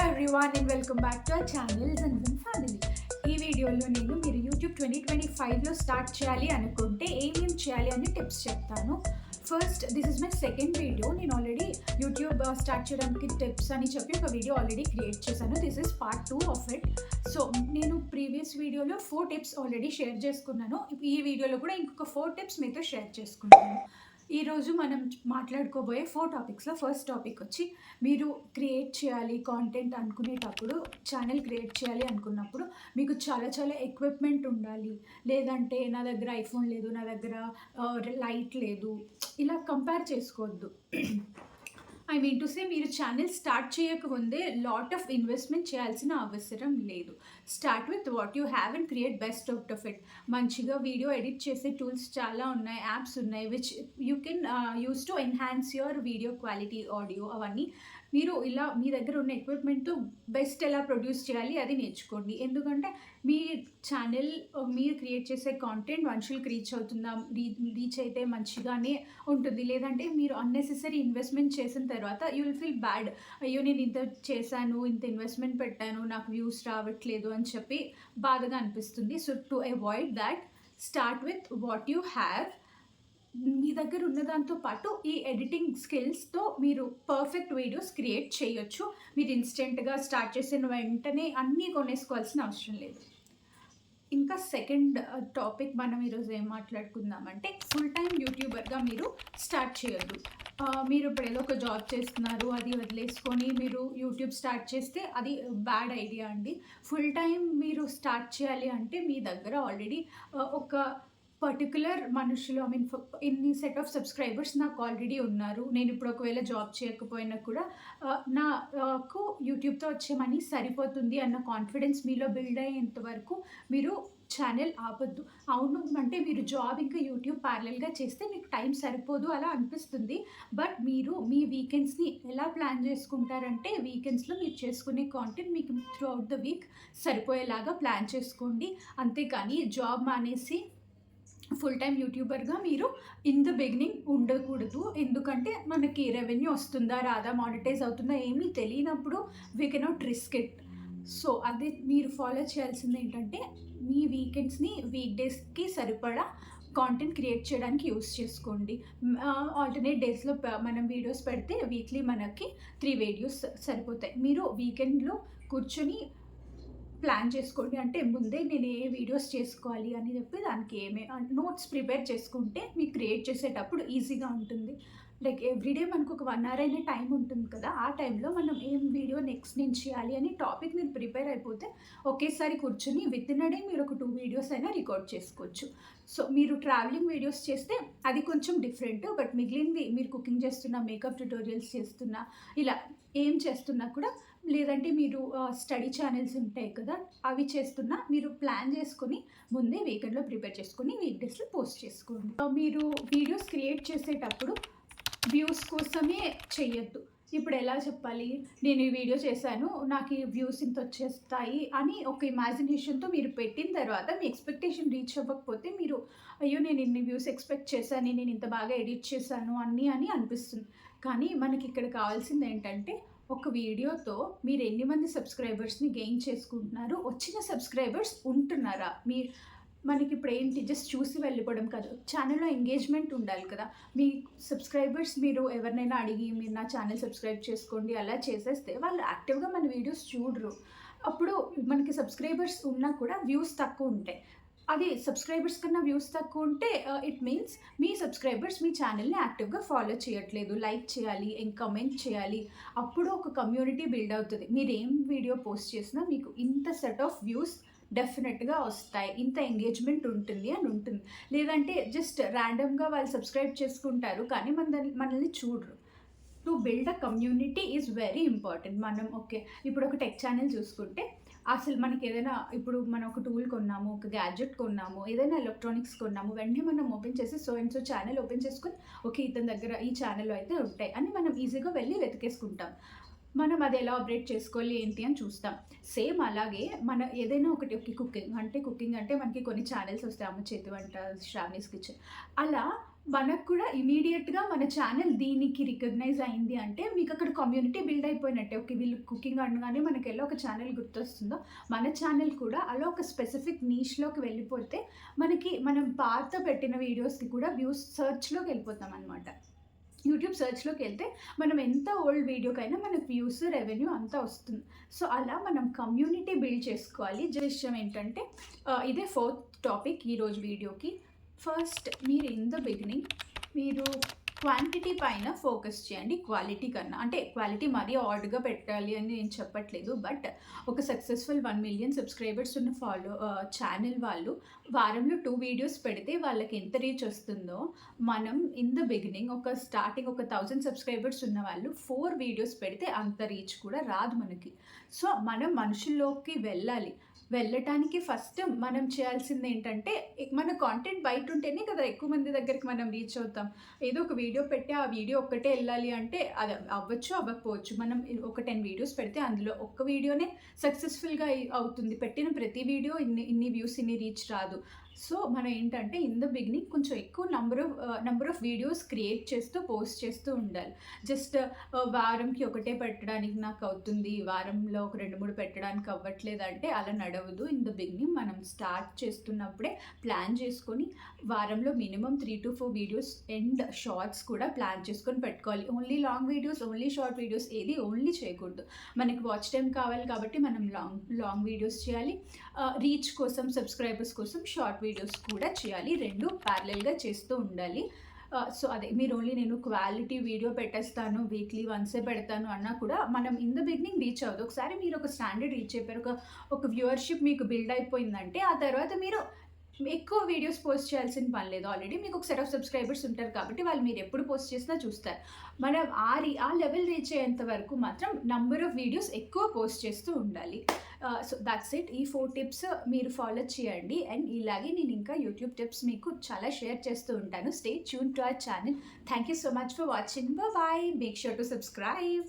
everyone and welcome back to our channel Zanzan Family. ఈ వీడియోలో నేను మీరు యూట్యూబ్ 2025లో స్టార్ట్ చేయాలి అనుకుంటే ఏమేం చేయాలి అని టిప్స్ చెప్తాను. First this is my second video. నేను ఆల్రెడీ యూట్యూబ్ స్టార్ట్ చేయడానికి టిప్స్ అని చెప్పి ఒక వీడియో ఆల్రెడీ క్రియేట్ చేశాను. This is part 2 of it. So నేను ప్రీవియస్ వీడియోలో 4 టిప్స్ ఆల్రెడీ షేర్ చేసుకున్నాను. ఈ వీడియోలో కూడా ఇంకొక 4 టిప్స్ మీతో షేర్ చేసుకుంటాను. ఈరోజు మనం మాట్లాడుకోబోయే 4 టాపిక్స్లో ఫస్ట్ టాపిక్ వచ్చి మీరు క్రియేట్ చేయాలి కాంటెంట్ అనుకునేటప్పుడు, ఛానల్ క్రియేట్ చేయాలి అనుకున్నప్పుడు మీకు చాలా ఎక్విప్మెంట్ ఉండాలి. లేదంటే నా దగ్గర ఐఫోన్ లేదు, నా దగ్గర లైట్ లేదు, ఇలా కంపేర్ చేసుకోవద్దు. ఐ మీన్ టు సే మీరు ఛానల్ స్టార్ట్ చేయకముందే లాట్ ఆఫ్ ఇన్వెస్ట్మెంట్ చేయాల్సిన అవసరం లేదు. Start with what you have and create best out of it. మంచిగా వీడియో ఎడిట్ చేసే టూల్స్ చాలా ఉన్నాయి, యాప్స్ ఉన్నాయి which you can use to enhance your video quality, audio. అవన్నీ మీరు ఇలా మీ దగ్గర ఉన్న ఎక్విప్మెంట్తో బెస్ట్ ఎలా ప్రొడ్యూస్ చేయాలి అది నేర్చుకోండి. ఎందుకంటే మీ ఛానల్ మీరు క్రియేట్ చేసే కాంటెంట్ మనుషులకు రీచ్ అవుతుందా, రీచ్ అయితే మంచిగానే ఉంటుంది. లేదంటే మీరు అన్నెసెసరీ ఇన్వెస్ట్మెంట్ చేసిన తర్వాత యూ విల్ ఫీల్ బ్యాడ్. అయ్యో నేను ఇంత చేశాను, ఇంత ఇన్వెస్ట్మెంట్ పెట్టాను, నాకు వ్యూస్ రావట్లేదు అని చెప్పి బాధగా అనిపిస్తుంది. So to avoid that, start with what you have. మీ దగ్గర ఉన్న దాంతో పాటు ఈ ఎడిటింగ్ స్కిల్స్తో మీరు పర్ఫెక్ట్ వీడియోస్ క్రియేట్ చేయొచ్చు. మీరు ఇన్స్టెంట్గా స్టార్ట్ చేసిన వెంటనే అన్నీ కొనేసుకోవాల్సిన అవసరం లేదు. ఇంకా సెకండ్ టాపిక్ మనం ఈరోజు ఏం మాట్లాడుకుందామంటే, ఫుల్ టైం యూట్యూబర్గా మీరు స్టార్ట్ చేయొద్దు. మీరు ఇప్పుడు ఏదో ఒక జాబ్ చేస్తున్నారు, అది వదిలేసుకొని మీరు యూట్యూబ్ స్టార్ట్ చేస్తే అది బ్యాడ్ ఐడియా అండి. ఫుల్ టైం మీరు స్టార్ట్ చేయాలి అంటే మీ దగ్గర ఆల్రెడీ ఒక పర్టికులర్ మనుషులు, ఐ మీన్ ఇన్ని సెట్ ఆఫ్ సబ్స్క్రైబర్స్ నాకు ఆల్రెడీ ఉన్నారు. నేను ఇప్పుడు ఒకవేళ జాబ్ చేయకపోయినా కూడా నాకు యూట్యూబ్తో వచ్చే మనీ సరిపోతుంది అన్న కాన్ఫిడెన్స్ మీలో బిల్డ్ అయ్యేంత వరకు మీరు ఛానల్ ఆపొద్దు. అవును అంటే మీరు జాబ్ ఇంకా యూట్యూబ్ ప్యారలల్గా చేస్తే మీకు టైం సరిపోదు అలా అనిపిస్తుంది. బట్ మీరు మీ వీకెండ్స్ని ఎలా ప్లాన్ చేసుకుంటారంటే, వీకెండ్స్లో మీరు చేసుకునే కాంటెంట్ మీకు త్రూ అవుట్ ద వీక్ సరిపోయేలాగా ప్లాన్ చేసుకోండి. అంతేకాని జాబ్ మానేసి ఫుల్ టైం యూట్యూబర్గా మీరు ఇన్ ద బిగినింగ్ ఉండకూడదు. ఎందుకంటే మనకి రెవెన్యూ వస్తుందా రాదా, మానిటైజ్ అవుతుందా ఏమీ తెలియనప్పుడు we cannot risk it. So అది మీరు ఫాలో చేయాల్సింది ఏంటంటే, మీ వీకెండ్స్ని వీక్ డేస్కి సరిపడా కాంటెంట్ క్రియేట్ చేయడానికి యూస్ చేసుకోండి. ఆల్టర్నేట్ డేస్లో మనం వీడియోస్ పెడితే వీక్లీ మనకి 3 వీడియోస్ సరిపోతాయి. మీరు వీకెండ్లో కూర్చొని ప్లాన్ చేసుకోండి. అంటే ముందే నేను ఏ వీడియోస్ చేసుకోవాలి అని చెప్పి దానికి నోట్స్ ప్రిపేర్ చేసుకుంటే మీకు క్రియేట్ చేసేటప్పుడు ఈజీగా ఉంటుంది. లైక్ ఎవ్రీడే మనకు ఒక 1 hour అయినా టైం ఉంటుంది కదా, ఆ టైంలో మనం ఏం వీడియో నెక్స్ట్ నేను చేయాలి అని టాపిక్ మీరు ప్రిపేర్ అయిపోతే ఒకేసారి కూర్చొని విత్ ఇన్ అ డే మీరు ఒక 2 వీడియోస్ అయినా రికార్డ్ చేసుకోవచ్చు. సో మీరు ట్రావెలింగ్ వీడియోస్ చేస్తే అది కొంచెం డిఫరెంట్. బట్ మిగిలింది మీరు కుకింగ్ చేస్తున్నా, మేకప్ ట్యుటోరియల్స్ చేస్తున్నా, ఇలా ఏం చేస్తున్నా కూడా, లేదంటే మీరు స్టడీ ఛానల్స్ ఉంటాయి కదా అవి చేస్తున్నా, మీరు ప్లాన్ చేసుకొని ముందే వీకెండ్లో ప్రిపేర్ చేసుకొని వీక్ డేస్లో పోస్ట్ చేసుకోండి. మీరు వీడియోస్ క్రియేట్ చేసేటప్పుడు వ్యూస్ కోసమే చెయ్యొద్దు. ఇప్పుడు ఎలా చెప్పాలి, నేను ఈ వీడియో చేశాను నాకు ఈ వ్యూస్ ఇంత వచ్చేస్తాయి అని ఒక ఇమాజినేషన్తో మీరు పెట్టిన తర్వాత మీ ఎక్స్పెక్టేషన్ రీచ్ అవ్వకపోతే మీరు అయ్యో నేను ఇన్ని వ్యూస్ ఎక్స్పెక్ట్ చేశాను, నేను ఇంత బాగా ఎడిట్ చేశాను అని అనిపిస్తుంది. కానీ మనకి ఇక్కడ కావాల్సింది ఏంటంటే, ఒక వీడియోతో మీరు ఎన్ని మంది సబ్స్క్రైబర్స్ని గెయిన్ చేసుకుంటున్నారు, వచ్చిన సబ్స్క్రైబర్స్ ఉంటున్నారా. మనకి ఇప్పుడు ఏంటి, జస్ట్ చూసి వెళ్ళిపోవడం కాదు, ఛానల్లో ఎంగేజ్మెంట్ ఉండాలి కదా. మీ సబ్స్క్రైబర్స్ మీరు ఎవరినైనా అడిగి మీరు నా ఛానల్ సబ్స్క్రైబ్ చేసుకోండి అలా చేసేస్తే వాళ్ళు యాక్టివ్గా మన వీడియోస్ చూడరు. అప్పుడు మనకి సబ్స్క్రైబర్స్ ఉన్నా కూడా వ్యూస్ తక్కువ ఉంటాయి. అది సబ్స్క్రైబర్స్ కన్నా వ్యూస్ తక్కువ ఉంటే ఇట్ మీన్స్ మీ సబ్స్క్రైబర్స్ మీ ఛానల్ని యాక్టివ్గా ఫాలో చేయట్లేదు. లైక్ చేయాలి, కమెంట్ చేయాలి. అప్పుడు ఒక కమ్యూనిటీ బిల్డ్ అవుతుంది. మీరు ఏం వీడియో పోస్ట్ చేసినా మీకు ఇంత సెట్ ఆఫ్ వ్యూస్ డెఫినెట్గా వస్తాయి, ఇంత ఎంగేజ్మెంట్ ఉంటుంది అని ఉంటుంది. లేదంటే జస్ట్ ర్యాండమ్గా వాళ్ళు సబ్స్క్రైబ్ చేసుకుంటారు కానీ మనల్ని చూడరు. To build a community is very important. మనం ఇప్పుడు ఒక టెక్ ఛానల్ చూసుకుంటే, అసలు మనకి ఏదైనా ఇప్పుడు మనం ఒక టూల్ కొన్నాము, ఒక గ్యాడ్జెట్ కొన్నాము, ఏదైనా ఎలక్ట్రానిక్స్ కొన్నాము, వెంటనే మనం ఓపెన్ చేసి సో ఛానల్ ఓపెన్ చేసుకొని ఇతని దగ్గర ఈ ఛానల్లో అయితే ఉంటాయి అని మనం ఈజీగా వెళ్ళి వెతికేసుకుంటాం. మనం అది ఎలా ఆపరేట్ చేసుకోవాలి ఏంటి అని చూస్తాం. సేమ్ అలాగే మన ఏదైనా కుకింగ్ అంటే మనకి కొన్ని ఛానల్స్ వస్తాయి, అమ్మ చేతి వంట, శ్రావణీస్ కిచెన్, అలా మనకు కూడా ఇమ్మీడియేట్‌గా మన ఛానల్ దీనికి రికగ్నైజ్ అయింది అంటే, మీకక్కడ కమ్యూనిటీ బిల్డ్ అయిపోయినట్టే. ఓకే. వీళ్ళు కుకింగ్ అనగానే మనకెలా ఒక ఛానల్ గుర్తొస్తుందో, మన ఛానల్ కూడా అలా ఒక స్పెసిఫిక్ నీష్‌లోకి వెళ్ళిపోతే, మనం పాత పెట్టిన వీడియోస్‌కి కూడా వ్యూస్ సెర్చ్‌లోకి వెళ్ళిపోతామనమాట. యూట్యూబ్ సెర్చ్‌లోకెళ్తే మనం ఎంత ఓల్డ్ వీడియోకైనా మనకు వ్యూస్, రెవెన్యూ అంతా వస్తుంది. సో, అలా మనం కమ్యూనిటీ బిల్డ్ చేసుకోవాలి. విషయం ఏంటంటే ఇదే ఫోర్త్ టాపిక్ ఈరోజు వీడియోకి. ఫస్ట్ మీరు ఇన్ ద బిగినింగ్ మీరు క్వాంటిటీ పైన ఫోకస్ చేయండి క్వాలిటీ కన్నా. అంటే క్వాలిటీ మరీ ఆడ్‌గా పెట్టాలి అని నేను చెప్పట్లేదు. బట్ ఒక సక్సెస్‌ఫుల్ 1 మిలియన్ సబ్స్క్రైబర్స్ ఉన్న ఛానల్ వాళ్ళు వారంలో 2 వీడియోస్ పెడితే వాళ్ళకి ఎంత రీచ్ వస్తుందో, మనం ఇన్ ద బిగినింగ్ స్టార్టింగ్ ఒక 1000 సబ్స్క్రైబర్స్ ఉన్న వాళ్ళు 4 వీడియోస్ పెడితే అంత రీచ్ కూడా రాదు మనకి. సో, మనం మనుషుల్లోకి వెళ్ళటానికి ఫస్ట్ మనం చేయాల్సిందేంటంటే, మన కాంటెంట్ బయటుంటేనే కదా ఎక్కువ మంది దగ్గరికి మనం రీచ్ అవుతాం. ఏదో ఒక వీడియో పెట్టి ఆ వీడియో ఒక్కటే వెళ్ళాలి అంటే అది అవ్వచ్చు, అవ్వకపోవచ్చు. మనం ఒక 10 వీడియోస్ పెడితే అందులో ఒక్క వీడియోనే సక్సెస్ఫుల్‌గా అవుతుంది. పెట్టిన ప్రతి వీడియో ఇన్ని వ్యూస్, ఇన్ని రీచ్ రాదు. సో, మనం ఏంటంటే ఇన్ ద బిగినింగ్ కొంచెం ఎక్కువ నంబర్ ఆఫ్ వీడియోస్ క్రియేట్ చేస్తూ, పోస్ట్ చేస్తూ ఉండాలి. జస్ట్ వారంకి ఒకటే పెట్టడానికి నాకు అవుతుంది, వారంలో ఒక 2, 3 పెట్టడానికి అవ్వట్లేదంటే అలా నడవదు. ఇన్ ద బిగినింగ్ మనం స్టార్ట్ చేస్తున్నప్పుడే ప్లాన్ చేసుకొని వారంలో మినిమమ్ 3-4 వీడియోస్ అండ్ షార్ట్స్ కూడా ప్లాన్ చేసుకొని పెట్టుకోవాలి. Only long videos, only short videos ఏది ఓన్లీ చేయకూడదు. మనకి వాచ్ టైం కావాలి కాబట్టి మనం లాంగ్ వీడియోస్ చేయాలి. రీచ్ కోసం, సబ్స్క్రైబర్స్ కోసం షార్ట్ వీడియోస్ కూడా చేయాలి. 2 ప్యారలల్‌గా చేస్తూ ఉండాలి. సో, అదే మీరు ఓన్లీ నేను క్వాలిటీ వీడియో పెట్టేస్తాను, వీక్లీ వన్సే పెడతాను అన్నా కూడా మనం ఇన్ ద బిగినింగ్ రీచ్ అవ్వదు. ఒకసారి మీరు ఒక స్టాండర్డ్ రీచ్ అయిపోయారు, ఒక వ్యూవర్షిప్ మీకు బిల్డ్ అయిపోయిందంటే, ఆ తర్వాత మీరు ఎక్కువ వీడియోస్ పోస్ట్ చేయాల్సిన పని లేదు. ఆల్రెడీ మీకు ఒక సెట్ ఆఫ్ సబ్స్క్రైబర్స్ ఉంటారు కాబట్టి వాళ్ళు మీరు ఎప్పుడు పోస్ట్ చేసినా చూస్తారు. మనం ఆ లెవెల్ రీచ్ అయ్యేంత వరకు మాత్రం నంబర్ ఆఫ్ వీడియోస్ ఎక్కువ పోస్ట్ చేస్తూ ఉండాలి. So, that's it. ఈ 4 టిప్స్ మీరు ఫాలో చేయండి. అండ్ ఇలాగే నేను ఇంకా యూట్యూబ్ టిప్స్ మీకు చాలా షేర్ చేస్తూ ఉంటాను. Stay tune to our channel. Thank you so much for watching. Bye. Make sure to subscribe.